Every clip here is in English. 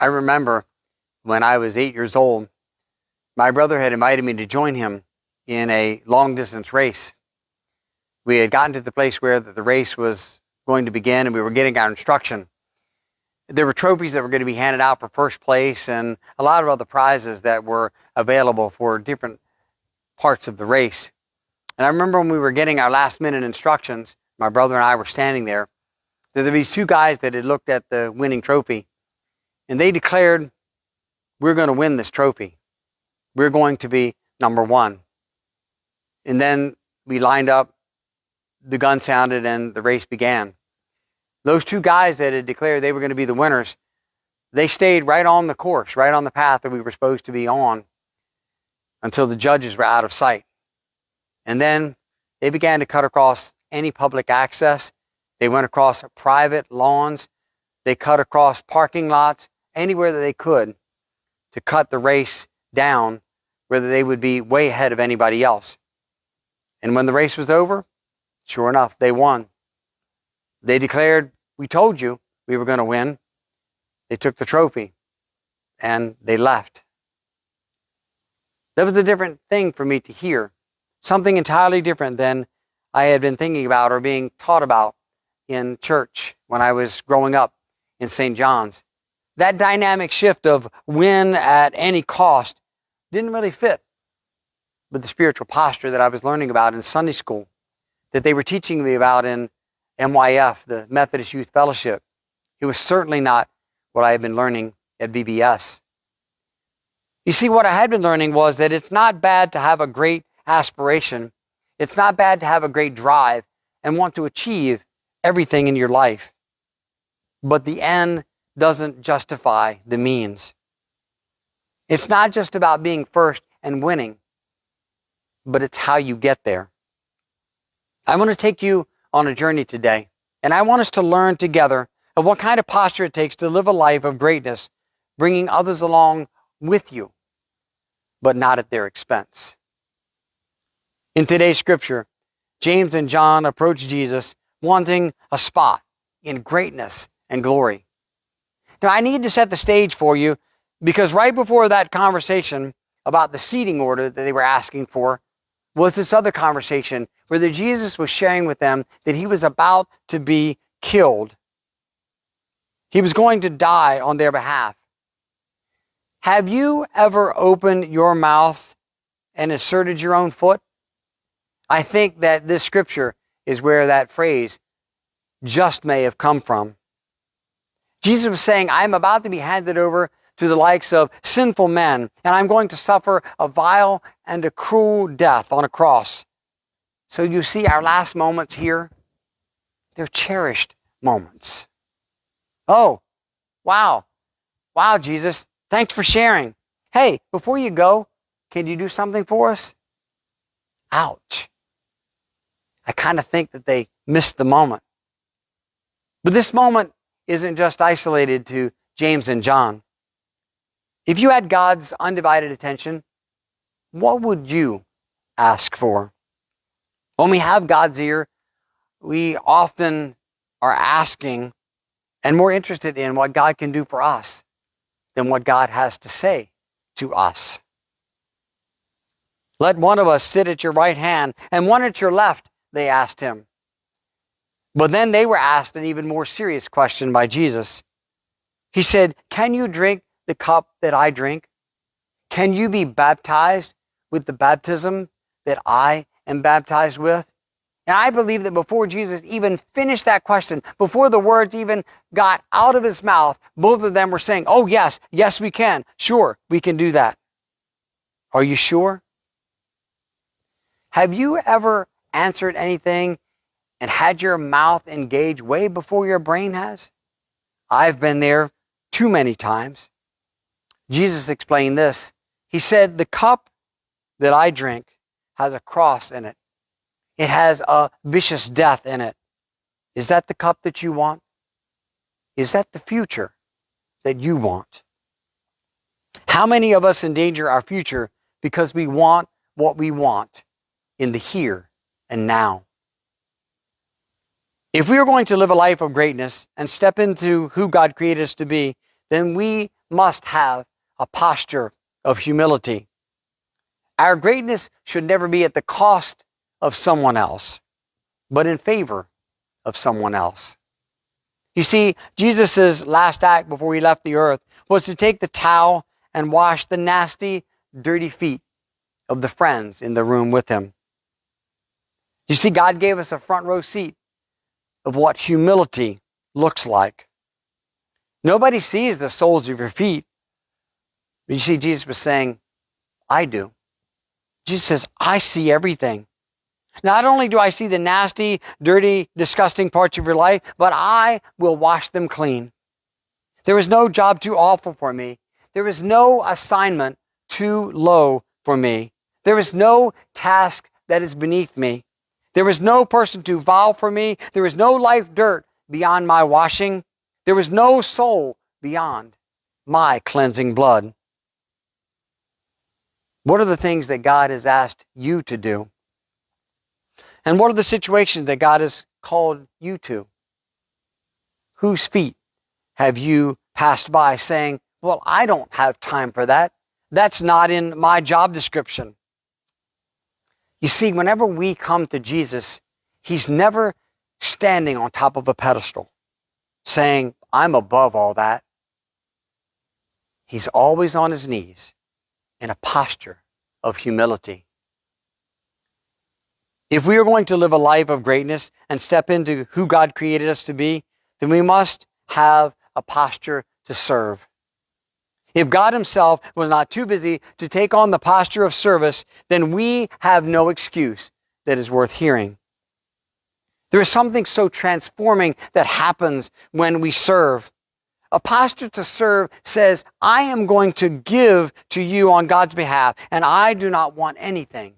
I remember when I was 8 years old, my brother had invited me to join him in a long-distance race. We had gotten to the place where the race was going to begin, and we were getting our instruction. There were trophies that were going to be handed out for first place and a lot of other prizes that were available for different parts of the race. And I remember when we were getting our last-minute instructions, my brother and I were standing there. There were these two guys that had looked at the winning trophy, and they declared, "We're going to win this trophy. We're going to be number one." And then we lined up, the gun sounded, and the race began. Those two guys that had declared they were going to be the winners, they stayed right on the course, right on the path that we were supposed to be on until the judges were out of sight. And then they began to cut across any public access. They went across private lawns. They cut across parking lots, anywhere that they could to cut the race down where they would be way ahead of anybody else. And when the race was over, sure enough, they won. They declared, "We told you we were going to win." They took the trophy and they left. That was a different thing for me to hear. Something entirely different than I had been thinking about or being taught about in church when I was growing up in St. John's. That dynamic shift of win at any cost didn't really fit with the spiritual posture that I was learning about in Sunday school, that they were teaching me about in MYF, the Methodist Youth Fellowship. It was certainly not what I had been learning at VBS. You see, what I had been learning was that it's not bad to have a great aspiration. It's not bad to have a great drive and want to achieve everything in your life. But the end doesn't justify the means. It's not just about being first and winning, but it's how you get there. I want to take you on a journey today, and I want us to learn together of what kind of posture it takes to live a life of greatness, bringing others along with you, but not at their expense. In today's scripture, James and John approach Jesus wanting a spot in greatness and glory. Now, I need to set the stage for you because right before that conversation about the seating order that they were asking for was this other conversation where Jesus was sharing with them that he was about to be killed. He was going to die on their behalf. Have you ever opened your mouth and inserted your own foot? I think that this scripture is where that phrase just may have come from. Jesus was saying, "I'm about to be handed over to the likes of sinful men, and I'm going to suffer a vile and a cruel death on a cross." So you see our last moments here, they're cherished moments. Oh, wow. Wow, Jesus, thanks for sharing. Hey, before you go, can you do something for us? Ouch. I kind of think that they missed the moment. But this moment isn't just isolated to James and John. If you had God's undivided attention, what would you ask for? When we have God's ear, we often are asking and more interested in what God can do for us than what God has to say to us. "Let one of us sit at your right hand and one at your left," they asked him. But then they were asked an even more serious question by Jesus. He said, "Can you drink the cup that I drink? Can you be baptized with the baptism that I am baptized with?" And I believe that before Jesus even finished that question, before the words even got out of his mouth, both of them were saying, "Oh yes, yes we can. Sure, we can do that." Are you sure? Have you ever answered anything and had your mouth engage way before your brain has? I've been there too many times. Jesus explained this. He said, "The cup that I drink has a cross in it. It has a vicious death in it. Is that the cup that you want? Is that the future that you want?" How many of us endanger our future because we want what we want in the here and now? If we are going to live a life of greatness and step into who God created us to be, then we must have a posture of humility. Our greatness should never be at the cost of someone else, but in favor of someone else. You see, Jesus' last act before he left the earth was to take the towel and wash the nasty, dirty feet of the friends in the room with him. You see, God gave us a front row seat of what humility looks like. Nobody sees the soles of your feet. You see, Jesus was saying, I do. Jesus says, I see everything. Not only do I see the nasty, dirty, disgusting parts of your life, but I will wash them clean. There is no job too awful for me. There is no assignment too low for me. There is no task that is beneath me. There is no person too vile for me. There is no life dirt beyond my washing. There is no soul beyond my cleansing blood. What are the things that God has asked you to do? And what are the situations that God has called you to? Whose feet have you passed by saying, well, I don't have time for that. That's not in my job description. You see, whenever we come to Jesus, he's never standing on top of a pedestal saying, I'm above all that. He's always on his knees in a posture of humility. If we are going to live a life of greatness and step into who God created us to be, then we must have a posture to serve. If God himself was not too busy to take on the posture of service, then we have no excuse that is worth hearing. There is something so transforming that happens when we serve. A posture to serve says, I am going to give to you on God's behalf, and I do not want anything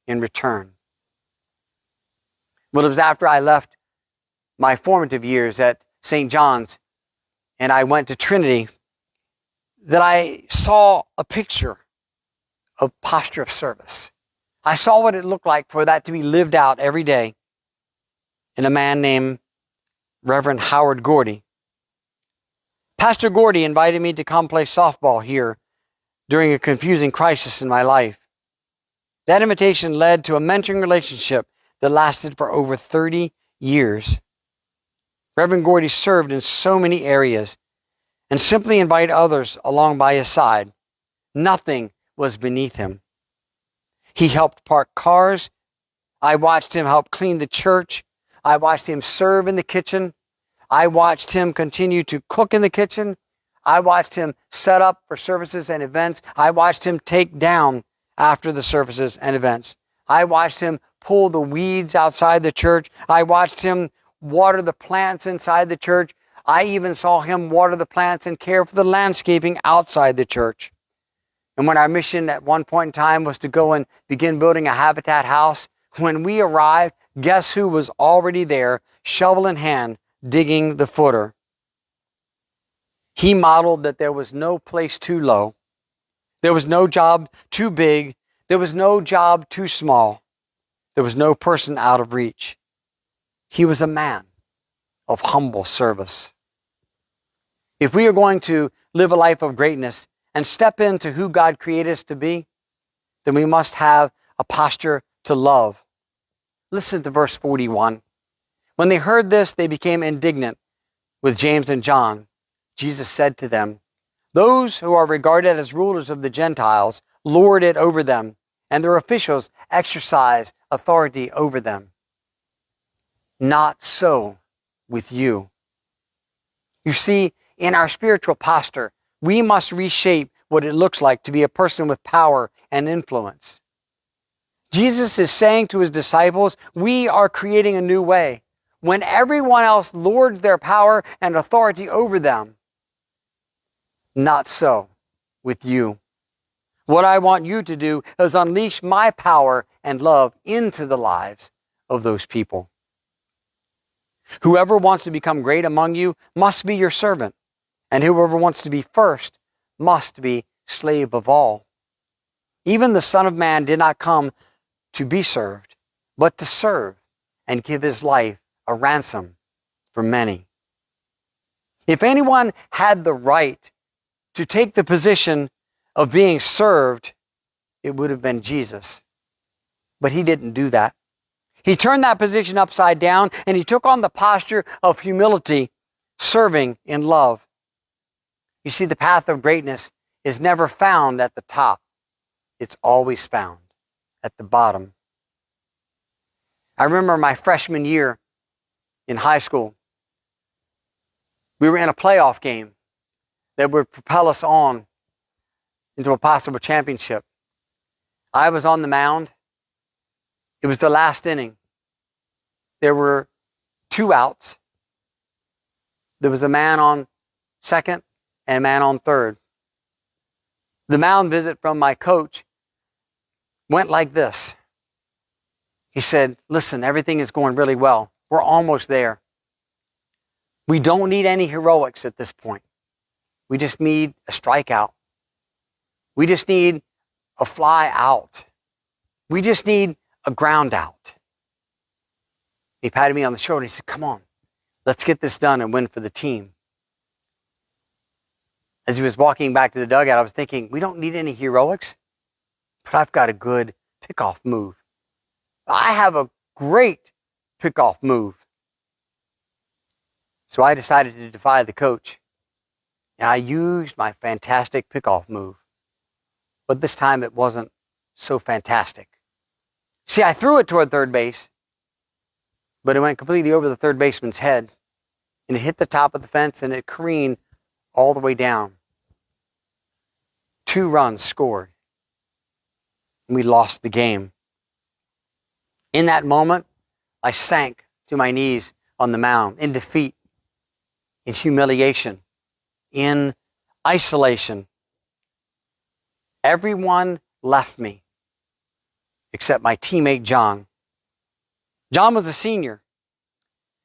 in return. Well, it was after I left my formative years at St. John's and I went to Trinity that I saw a picture of posture of service. I saw what it looked like for that to be lived out every day in a man named Reverend Howard Gordy. Pastor Gordy invited me to come play softball here during a confusing crisis in my life. That invitation led to a mentoring relationship that lasted for over 30 years. Reverend Gordy served in so many areas and simply invited others along by his side. Nothing was beneath him. He helped park cars. I watched him help clean the church. I watched him serve in the kitchen. I watched him continue to cook in the kitchen. I watched him set up for services and events. I watched him take down after the services and events. I watched him pull the weeds outside the church. I watched him water the plants inside the church. I even saw him water the plants and care for the landscaping outside the church. And when our mission at one point in time was to go and begin building a Habitat house, when we arrived, guess who was already there, shovel in hand, digging the footer? He modeled that there was no place too low. There was no job too big. There was no job too small. There was no person out of reach. He was a man of humble service. If we are going to live a life of greatness and step into who God created us to be, then we must have a posture to love. Listen to verse 41. When they heard this, they became indignant with James and John. Jesus said to them, those who are regarded as rulers of the Gentiles lord it over them, and their officials exercise authority over them. Not so with you. You see, in our spiritual posture, we must reshape what it looks like to be a person with power and influence. Jesus is saying to his disciples, we are creating a new way. When everyone else lords their power and authority over them, not so with you. What I want you to do is unleash my power and love into the lives of those people. Whoever wants to become great among you must be your servant, and whoever wants to be first must be slave of all. Even the Son of Man did not come to be served, but to serve and give his life a ransom for many. If anyone had the right to take the position of being served, it would have been Jesus. But he didn't do that. He turned that position upside down and he took on the posture of humility, serving in love. You see, the path of greatness is never found at the top. It's always found at the bottom. I remember my freshman year in high school. We were in a playoff game that would propel us on into a possible championship. I was on the mound. It was the last inning. There were 2 outs. There was a man on second and a man on third. The mound visit from my coach went like this. He said, listen, everything is going really well. We're almost there. We don't need any heroics at this point. We just need a strikeout. We just need a fly out. We just need a ground out. He patted me on the shoulder and he said, come on, let's get this done and win for the team. As he was walking back to the dugout, I was thinking, we don't need any heroics, but I've got a good pickoff move. I have a great pickoff move. So I decided to defy the coach. And I used my fantastic pickoff move. But this time it wasn't so fantastic. See, I threw it toward third base, but it went completely over the third baseman's head. And it hit the top of the fence and it careened all the way down. 2 runs scored. And we lost the game. In that moment, I sank to my knees on the mound in defeat, in humiliation, in isolation. Everyone left me except my teammate John. John was a senior.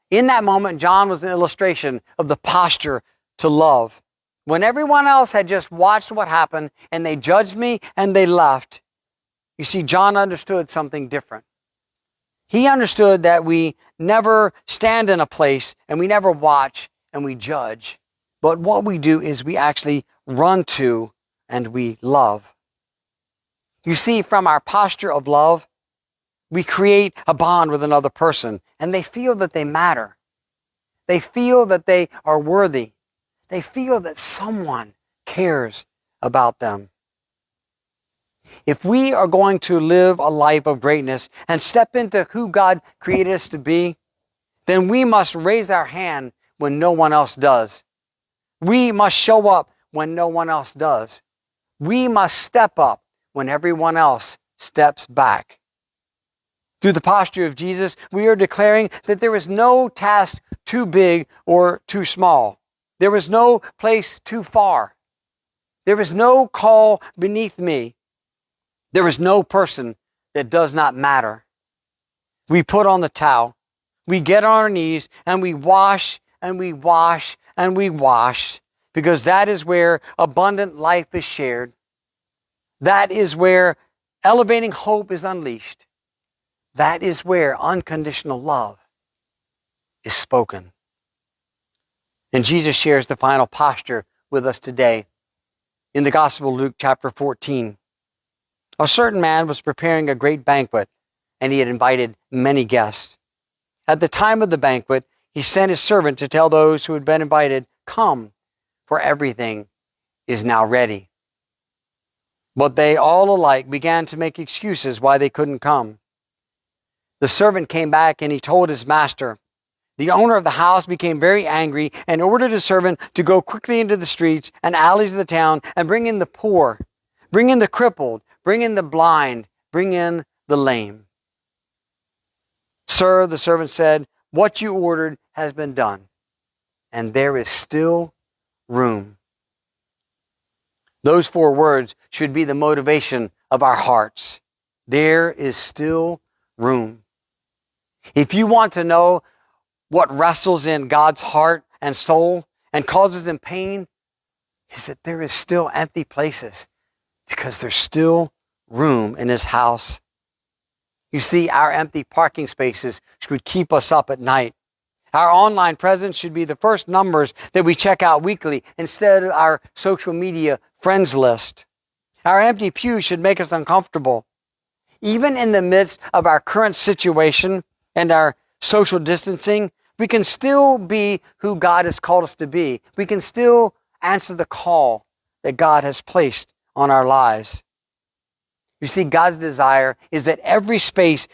In that moment, John was an illustration of the posture to love. When everyone else had just watched what happened and they judged me and they left, you see, John understood something different. He understood that we never stand in a place and we never watch and we judge. But what we do is we actually run to and we love. You see, from our posture of love, we create a bond with another person and they feel that they matter. They feel that they are worthy. They feel that someone cares about them. If we are going to live a life of greatness and step into who God created us to be, then we must raise our hand when no one else does. We must show up when no one else does. We must step up when everyone else steps back. Through the posture of Jesus, we are declaring that there is no task too big or too small. There is no place too far. There is no call beneath me. There is no person that does not matter. We put on the towel. We get on our knees and we wash and we wash and we wash, because that is where abundant life is shared. That is where elevating hope is unleashed. That is where unconditional love is spoken. And Jesus shares the final posture with us today. In the Gospel of Luke chapter 14, a certain man was preparing a great banquet, and he had invited many guests. At the time of the banquet, he sent his servant to tell those who had been invited, "Come, for everything is now ready." But they all alike began to make excuses why they couldn't come. The servant came back and he told his master. The owner of the house became very angry and ordered his servant to go quickly into the streets and alleys of the town and bring in the poor, bring in the crippled, bring in the blind, bring in the lame. "Sir," the servant said, "what you ordered has been done, and there is still room." Those 4 words should be the motivation of our hearts. There is still room. If you want to know what wrestles in God's heart and soul and causes him pain, is that there is still empty places, because there's still room in his house. You see, our empty parking spaces should keep us up at night. Our online presence should be the first numbers that we check out weekly instead of our social media friends list. Our empty pews should make us uncomfortable. Even in the midst of our current situation and our social distancing, we can still be who God has called us to be. We can still answer the call that God has placed on our lives. You see, God's desire is that every space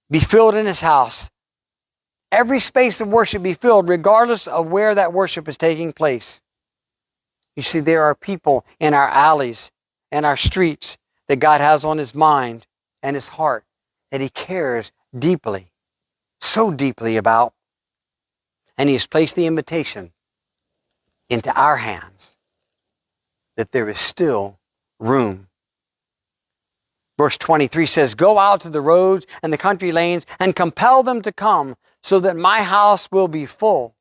be filled in His house. Every space of worship be filled regardless of where that worship is taking place. You see, there are people in our alleys and our streets that God has on His mind and His heart that He cares deeply, so deeply about. And He has placed the invitation into our hands that there is still room. Verse 23 says, "Go out to the roads and the country lanes and compel them to come so that my house will be full."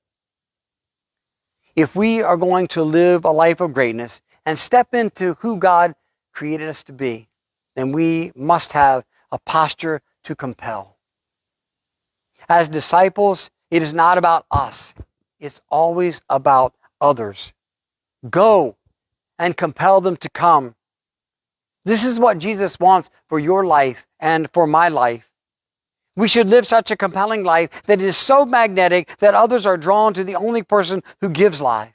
If we are going to live a life of greatness and step into who God created us to be, then we must have a posture to compel. As disciples, it is not about us. It's always about others. Go and compel them to come. This is what Jesus wants for your life and for my life. We should live such a compelling life that it is so magnetic that others are drawn to the only person who gives life.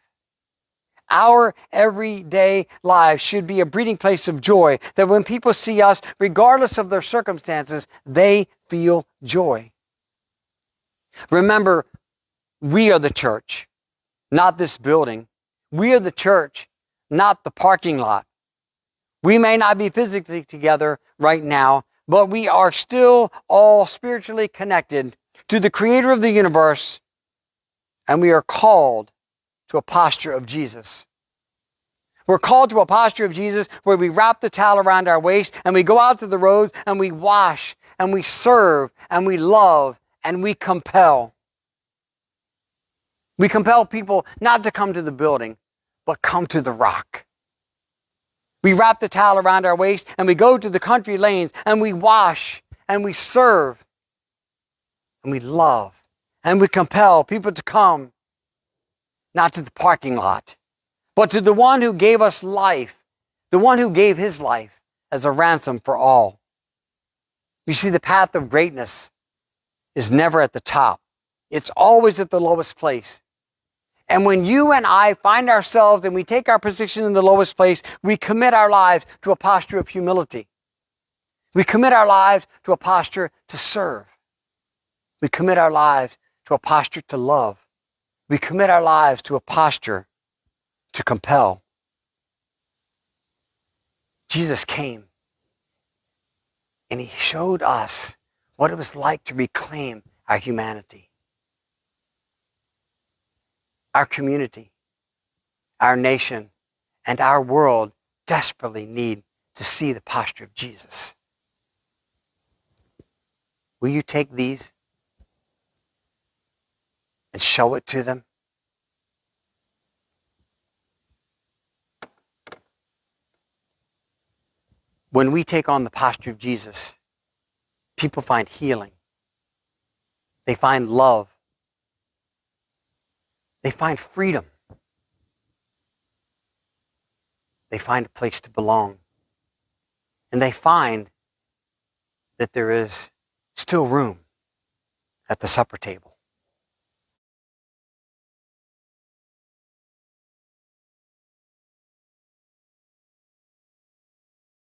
Our everyday lives should be a breeding place of joy, that when people see us, regardless of their circumstances, they feel joy. Remember, we are the church, not this building. We are the church, not the parking lot. We may not be physically together right now, but we are still all spiritually connected to the Creator of the universe, and we are called to a posture of Jesus. We're called to a posture of Jesus where we wrap the towel around our waist and we go out to the roads and we wash and we serve and we love and we compel. We compel people not to come to the building, but come to the rock. We wrap the towel around our waist and we go to the country lanes and we wash and we serve and we love and we compel people to come, not to the parking lot, but to the one who gave us life, the one who gave His life as a ransom for all. You see, the path of greatness is never at the top. It's always at the lowest place. And when you and I find ourselves and we take our position in the lowest place, we commit our lives to a posture of humility. We commit our lives to a posture to serve. We commit our lives to a posture to love. We commit our lives to a posture to compel. Jesus came and He showed us what it was like to reclaim our humanity. Our community, our nation, and our world desperately need to see the posture of Jesus. Will you take these and show it to them? When we take on the posture of Jesus, people find healing. They find love. They find freedom. They find a place to belong. And they find that there is still room at the supper table.